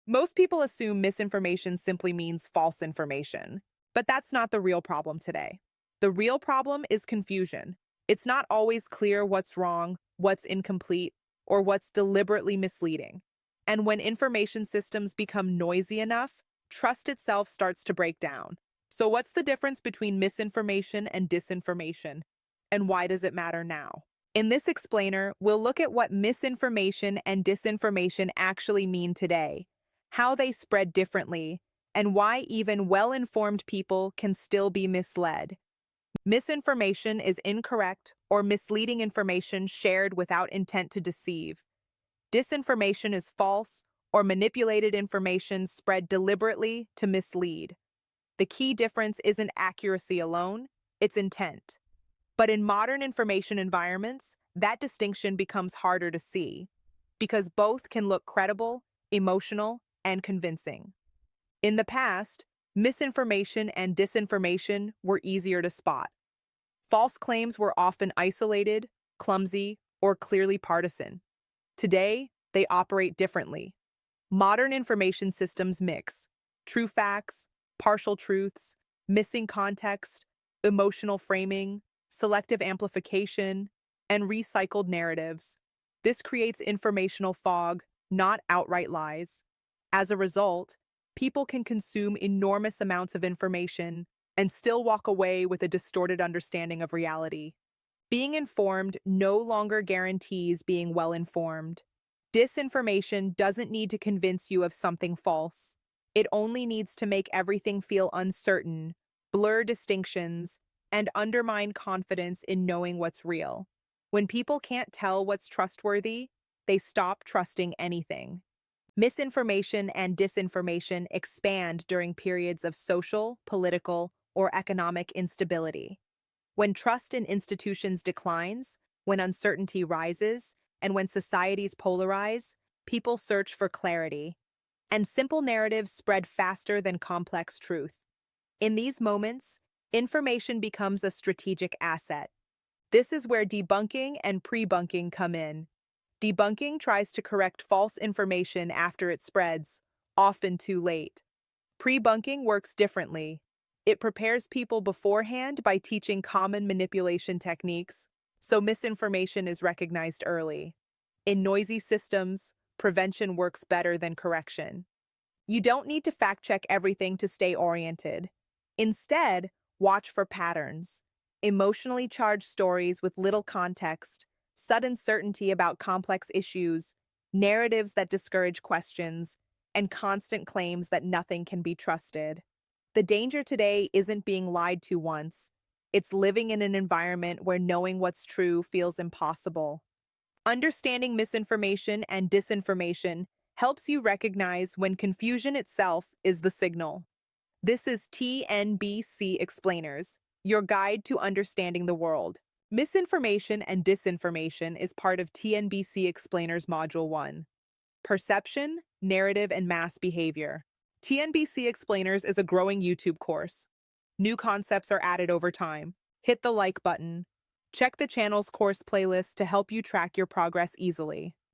Most people assume misinformation simply means false information, but that's not the real problem today. The real problem is confusion. It's not always clear what's wrong, what's incomplete, or what's deliberately misleading. And when information systems become noisy enough, trust itself starts to break down. So, what's the difference between misinformation and disinformation? And why does it matter now? In this explainer, we'll look at what misinformation and disinformation actually mean today, how they spread differently, and why even well-informed people can still be misled. Misinformation is incorrect or misleading information shared without intent to deceive. Disinformation is false or manipulated information spread deliberately to mislead. The key difference isn't accuracy alone, it's intent. But in modern information environments, that distinction becomes harder to see because both can look credible, emotional, and convincing. In the past, misinformation and disinformation were easier to spot. False claims were often isolated, clumsy, or clearly partisan. Today, they operate differently. Modern information systems mix true facts, partial truths, missing context, emotional framing, selective amplification, and recycled narratives. This creates informational fog, not outright lies. As a result, people can consume enormous amounts of information and still walk away with a distorted understanding of reality. Being informed no longer guarantees being well informed. Disinformation doesn't need to convince you of something false. It only needs to make everything feel uncertain, blur distinctions, and undermine confidence in knowing what's real. When people can't tell what's trustworthy, they stop trusting anything. Misinformation and disinformation expand during periods of social, political, or economic instability. When trust in institutions declines, when uncertainty rises, and when societies polarize, people search for clarity. And simple narratives spread faster than complex truth. In these moments, information becomes a strategic asset. This is where debunking and pre-bunking come in. Debunking tries to correct false information after it spreads, often too late. Pre-bunking works differently. It prepares people beforehand by teaching common manipulation techniques, so misinformation is recognized early. In noisy systems, prevention works better than correction. You don't need to fact-check everything to stay oriented. Instead, watch for patterns. Emotionally charged stories with little context, sudden certainty about complex issues, narratives that discourage questions, and constant claims that nothing can be trusted. The danger today isn't being lied to once. It's living in an environment where knowing what's true feels impossible. Understanding misinformation and disinformation helps you recognize when confusion itself is the signal. This is TNBC Explainers, your guide to understanding the world. Misinformation and disinformation is part of TNBC Explainers Module 1. Perception, Narrative, and Mass Behavior. TNBC Explainers is a growing YouTube course. New concepts are added over time. Hit the like button. Check the channel's course playlist to help you track your progress easily.